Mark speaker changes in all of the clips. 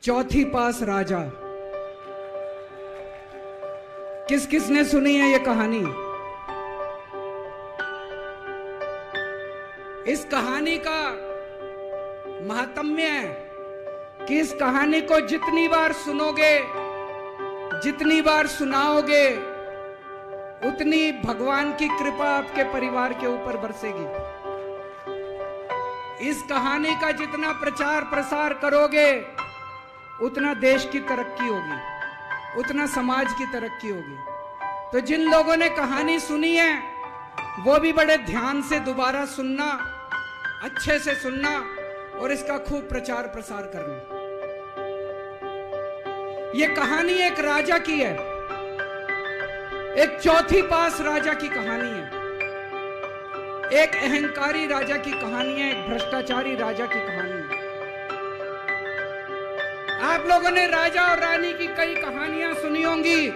Speaker 1: चौथी पास राजा। किस किसने सुनी है ये कहानी? इस कहानी का महात्म्य है कि इस कहानी को जितनी बार सुनोगे, जितनी बार सुनाओगे, उतनी भगवान की कृपा आपके परिवार के ऊपर बरसेगी। इस कहानी का जितना प्रचार प्रसार करोगे, उतना देश की तरक्की होगी, उतना समाज की तरक्की होगी। तो जिन लोगों ने कहानी सुनी है वो भी बड़े ध्यान से दोबारा सुनना, अच्छे से सुनना और इसका खूब प्रचार प्रसार करना। ये कहानी एक राजा की है, एक चौथी पास राजा की कहानी है, एक अहंकारी राजा की कहानी है, एक भ्रष्टाचारी राजा की कहानी है। आप लोगों ने राजा और रानी की कई कहानियां सुनी होंगी।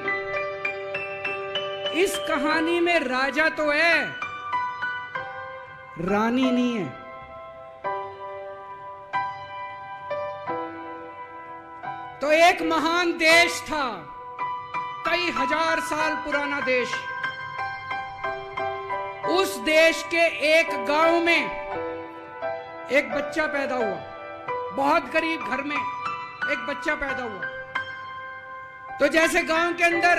Speaker 1: इस कहानी में राजा तो है, रानी नहीं है। तो एक महान देश था, कई हजार साल पुराना देश। उस देश के एक गांव में एक बच्चा पैदा हुआ, बहुत गरीब घर में एक बच्चा पैदा हुआ। तो जैसे गांव के अंदर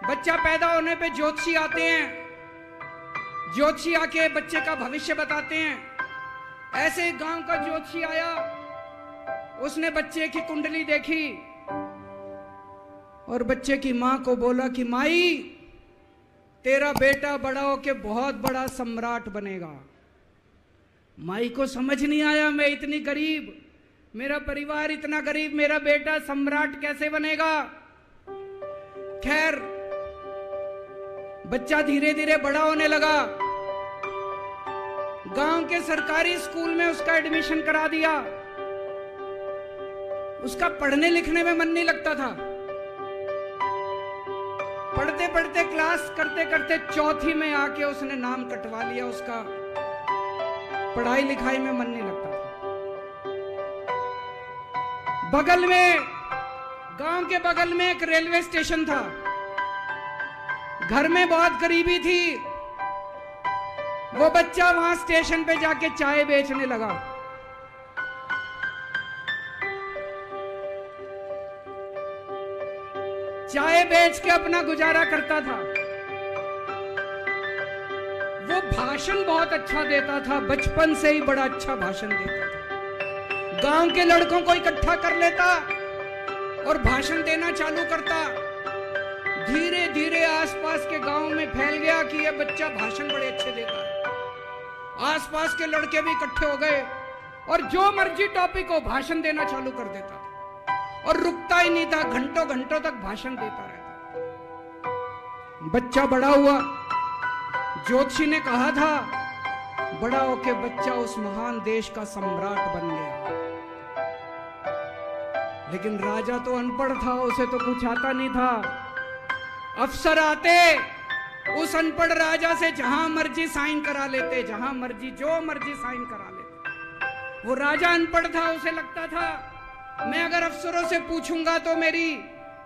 Speaker 1: बच्चा पैदा होने पे ज्योतिषी आते हैं, ज्योतिषी आके बच्चे का भविष्य बताते हैं, ऐसे गांव का ज्योतिषी आया, उसने बच्चे की कुंडली देखी और बच्चे की मां को बोला कि माई, तेरा बेटा बड़ा होके बहुत बड़ा सम्राट बनेगा। माई को समझ नहीं आया, मैं इतनी गरीब, मेरा परिवार इतना गरीब, मेरा बेटा सम्राट कैसे बनेगा। खैर बच्चा धीरे धीरे बड़ा होने लगा। गांव के सरकारी स्कूल में उसका एडमिशन करा दिया। उसका पढ़ने लिखने में मन नहीं लगता था। पढ़ते पढ़ते, क्लास करते करते चौथी में आके उसने नाम कटवा लिया। उसका पढ़ाई लिखाई में मन नहीं लगता था। बगल में, गांव के बगल में एक रेलवे स्टेशन था। घर में बहुत गरीबी थी। वो बच्चा वहां स्टेशन पे जाके चाय बेचने लगा। चाय बेच के अपना गुजारा करता था। वो भाषण बहुत अच्छा देता था, बचपन से ही बड़ा अच्छा भाषण देता था। गांव के लड़कों को इकट्ठा कर लेता और भाषण देना चालू करता। धीरे धीरे आसपास के गांव में फैल गया कि यह बच्चा भाषण बड़े अच्छे देता है। आसपास के लड़के भी इकट्ठे हो गए और जो मर्जी टॉपिक हो भाषण देना चालू कर देता था और रुकता ही नहीं था, घंटों घंटों तक भाषण देता रहता। बच्चा बड़ा हुआ। ज्योतिषी ने कहा था बड़ा होके बच्चा उस महान देश का सम्राट बन गया। लेकिन राजा तो अनपढ़ था, उसे तो कुछ आता नहीं था। अफसर आते, उस अनपढ़ राजा से जहां मर्जी साइन करा लेते, जहां मर्जी जो मर्जी साइन करा लेते। वो राजा अनपढ़ था, उसे लगता था मैं अगर अफसरों से पूछूंगा तो मेरी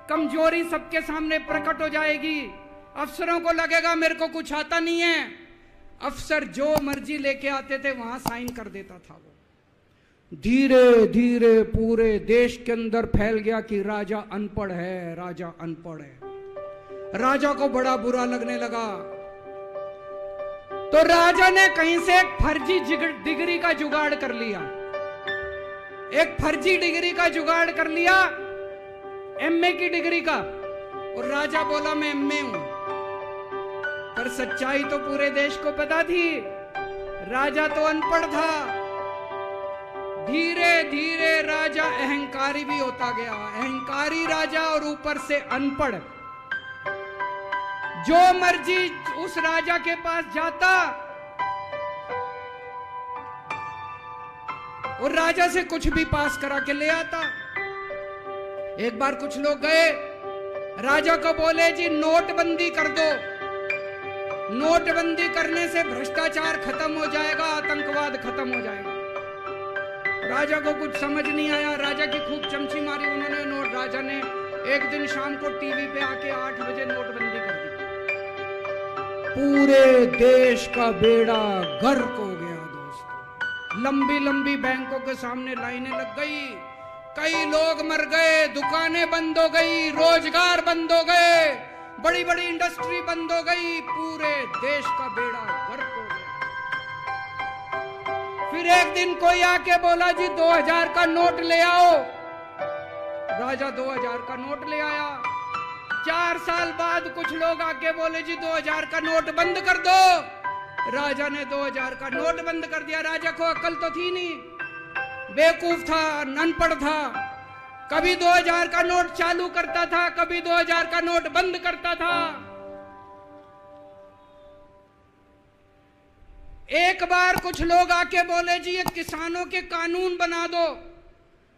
Speaker 1: कमजोरी सबके सामने प्रकट हो जाएगी। अफसरों को लगेगा मेरे को कुछ आता नहीं है। अफसर जो मर्जी लेके आते थे वहां साइन कर देता था। वो धीरे धीरे पूरे देश के अंदर फैल गया कि राजा अनपढ़ है, राजा अनपढ़ है। राजा को बड़ा बुरा लगने लगा। तो राजा ने कहीं से एक फर्जी डिग्री का जुगाड़ कर लिया। एक फर्जी डिग्री का जुगाड़ कर लिया, एमए की डिग्री का। और राजा बोला मैं एमए हूं। पर सच्चाई तो पूरे देश को पता थी, राजा तो अनपढ़ था। धीरे धीरे राजा अहंकारी भी होता गया। अहंकारी राजा और ऊपर से अनपढ़। जो मर्जी उस राजा के पास जाता और राजा से कुछ भी पास करा के ले आता। एक बार कुछ लोग गए, राजा को बोले जी नोटबंदी कर दो। नोटबंदी करने से भ्रष्टाचार खत्म हो जाएगा, आतंकवाद खत्म हो जाएगा। राजा को कुछ समझ नहीं आया। राजा की खूब चमची मारी राजा ने एक दिन शाम को टीवी पे आके 8 बजे नोटबंदी कर दी। पूरे देश का बेड़ा गर्क हो गया दोस्तों। लंबी लंबी बैंकों के सामने लाइनें लग गई, कई लोग मर गए, दुकानें बंद हो गई, रोजगार बंद हो गए, बड़ी बड़ी इंडस्ट्री बंद हो गई, पूरे देश का बेड़ा गर्क हो गया। फिर एक दिन कोई आके बोला जी 2000 का नोट ले आओ। राजा 2000 का नोट ले आया। 4 साल बाद कुछ लोग आके बोले जी 2000 का नोट बंद कर दो। राजा ने 2000 का नोट बंद कर दिया। राजा को अक्ल तो थी नहीं, बेवकूफ था, अनपढ़ था। कभी 2000 का नोट चालू करता था, कभी 2000 का नोट बंद करता था। एक बार कुछ लोग आके बोले जी ये किसानों के कानून बना दो,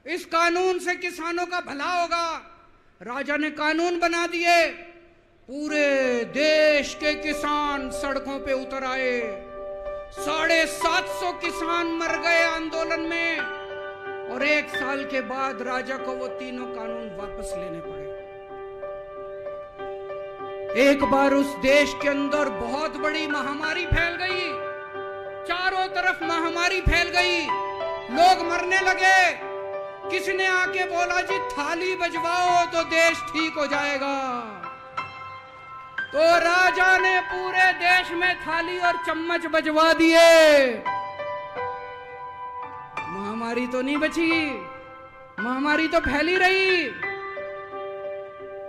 Speaker 1: इस कानून से किसानों का भला होगा। राजा ने कानून बना दिए। पूरे देश के किसान सड़कों पे उतर आए। 750 किसान मर गए आंदोलन में, और 1 साल के बाद राजा को वो तीनों कानून वापस लेने पड़े। एक बार उस देश के अंदर बहुत बड़ी महामारी फैल गई, चारों तरफ महामारी फैल गई, लोग मरने लगे। किसी ने आके बोला जी थाली बजवाओ तो देश ठीक हो जाएगा। तो राजा ने पूरे देश में थाली और चम्मच बजवा दिए। महामारी तो नहीं बची, महामारी तो फैली रही।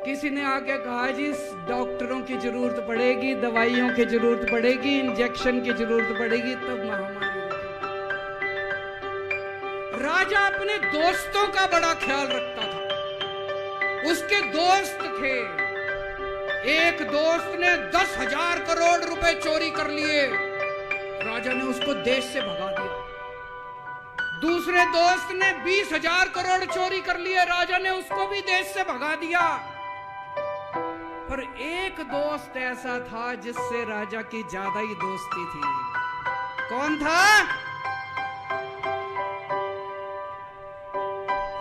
Speaker 1: किसी ने आके कहा जी डॉक्टरों की जरूरत पड़ेगी, दवाइयों की जरूरत पड़ेगी, इंजेक्शन की जरूरत पड़ेगी, तब महामारी। राजा अपने दोस्तों का बड़ा ख्याल रखता था। उसके दोस्त थे। एक दोस्त ने 10,000 करोड़ रुपए चोरी कर लिए। राजा ने उसको देश से भगा दिया। दूसरे दोस्त ने 20,000 करोड़ चोरी कर लिए। राजा ने उसको भी देश से भगा दिया। पर एक दोस्त ऐसा था जिससे राजा की ज्यादा ही दोस्ती थी। कौन था?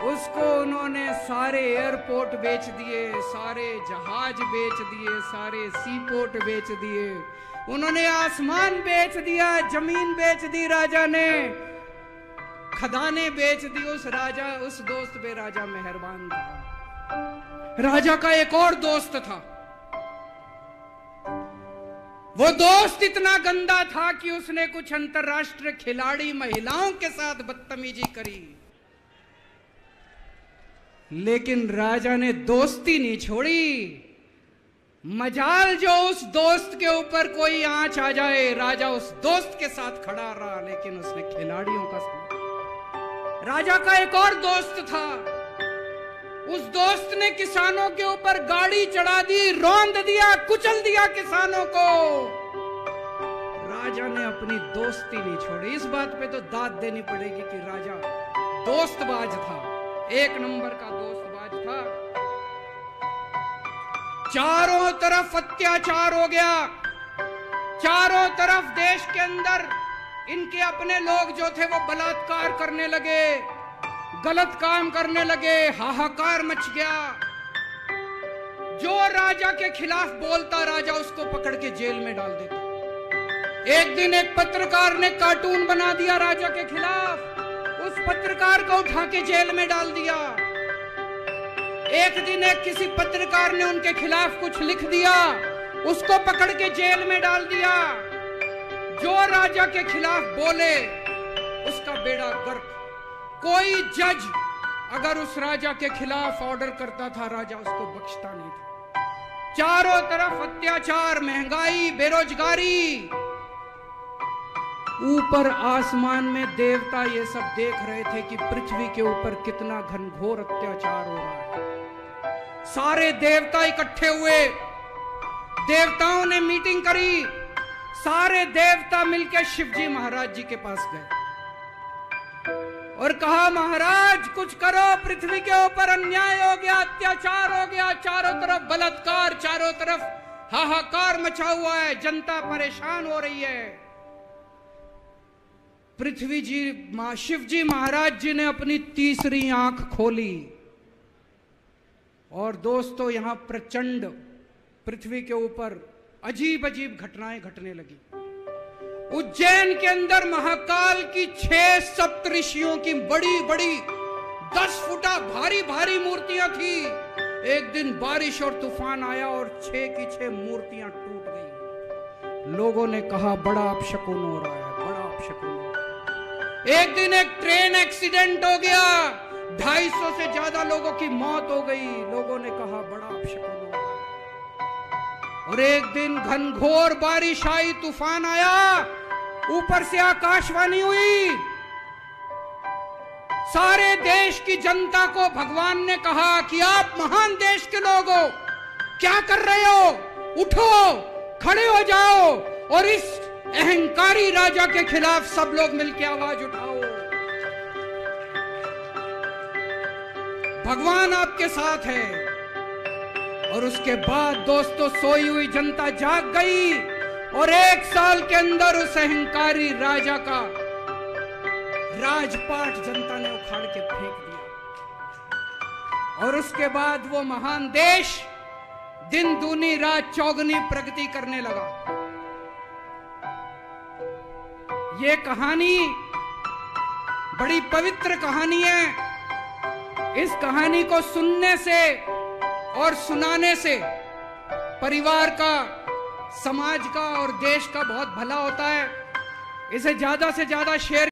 Speaker 1: उसको उन्होंने सारे एयरपोर्ट बेच दिए, सारे जहाज बेच दिए, सारे सी पोर्ट बेच दिए, उन्होंने आसमान बेच दिया, जमीन बेच दी राजा ने, खदाने बेच दी। उस दोस्त पे राजा मेहरबान था। राजा का एक और दोस्त था। वो दोस्त इतना गंदा था कि उसने कुछ अंतरराष्ट्रीय खिलाड़ी महिलाओं के साथ बदतमीजी करी। लेकिन राजा ने दोस्ती नहीं छोड़ी। मजाल जो उस दोस्त के ऊपर कोई आंच आ जाए, राजा उस दोस्त के साथ खड़ा रहा, लेकिन उसने खिलाड़ियों का साथ। राजा का एक और दोस्त था। उस दोस्त ने किसानों के ऊपर गाड़ी चढ़ा दी, रौंद दिया, कुचल दिया किसानों को। राजा ने अपनी दोस्ती नहीं छोड़ी। इस बात पे तो दाद देनी पड़ेगी कि राजा दोस्तबाज था, एक नंबर का दोस्तबाज था। चारों तरफ अत्याचार हो गया। चारों तरफ देश के अंदर इनके अपने लोग जो थे वो बलात्कार करने लगे, गलत काम करने लगे, हाहाकार मच गया। जो राजा के खिलाफ बोलता, राजा उसको पकड़ के जेल में डाल देता। एक दिन एक पत्रकार ने कार्टून बना दिया राजा के खिलाफ, उस पत्रकार को उठा के जेल में डाल दिया। एक दिन एक किसी पत्रकार ने उनके खिलाफ कुछ लिख दिया, उसको पकड़ के जेल में डाल दिया। जो राजा के खिलाफ बोले उसका बेड़ा गर्क। कोई जज अगर उस राजा के खिलाफ ऑर्डर करता था, राजा उसको बख्शता नहीं था। चारों तरफ अत्याचार, महंगाई, बेरोजगारी। ऊपर आसमान में देवता ये सब देख रहे थे कि पृथ्वी के ऊपर कितना घनघोर अत्याचार हो रहा है। सारे देवता इकट्ठे हुए, देवताओं ने मीटिंग करी। सारे देवता मिलकर शिवजी महाराज जी के पास गए और कहा, महाराज कुछ करो, पृथ्वी के ऊपर अन्याय हो गया, अत्याचार हो गया, चारों तरफ बलात्कार, चारों तरफ हाहाकार मचा हुआ है, जनता परेशान हो रही है। पृथ्वी जी, शिव जी महाराज जी ने अपनी तीसरी आंख खोली। और दोस्तों, यहां प्रचंड पृथ्वी के ऊपर अजीब अजीब घटनाएं घटने लगी। उज्जैन के अंदर महाकाल की 6 सप्तऋषियों की बड़ी बड़ी 10 फुटा भारी भारी मूर्तियां थी। एक दिन बारिश और तूफान आया और 6 की 6 मूर्तियां टूट गई। लोगों ने कहा बड़ा अपशकुन हो रहा है, बड़ा अपशकुन हो रहा है। एक दिन एक ट्रेन एक्सीडेंट हो गया, 250 से ज्यादा लोगों की मौत हो गई। लोगों ने कहा बड़ा अपशकुन हो रहा है। और एक दिन घनघोर बारिश आई, तूफान आया, ऊपर से आकाशवाणी हुई। सारे देश की जनता को भगवान ने कहा कि आप महान देश के लोग हो, क्या कर रहे हो? उठो, खड़े हो जाओ और इस अहंकारी राजा के खिलाफ सब लोग मिलकर आवाज उठाओ। भगवान आपके साथ है। और उसके बाद दोस्तों, सोई हुई जनता जाग गई और 1 साल के अंदर उस अहंकारी राजा का राजपाट जनता ने उखाड़ के फेंक दिया। और उसके बाद वो महान देश दिन दूनी रात चौगुनी प्रगति करने लगा। ये कहानी बड़ी पवित्र कहानी है। इस कहानी को सुनने से और सुनाने से परिवार का, समाज का और देश का बहुत भला होता है। इसे ज्यादा से ज्यादा शेयर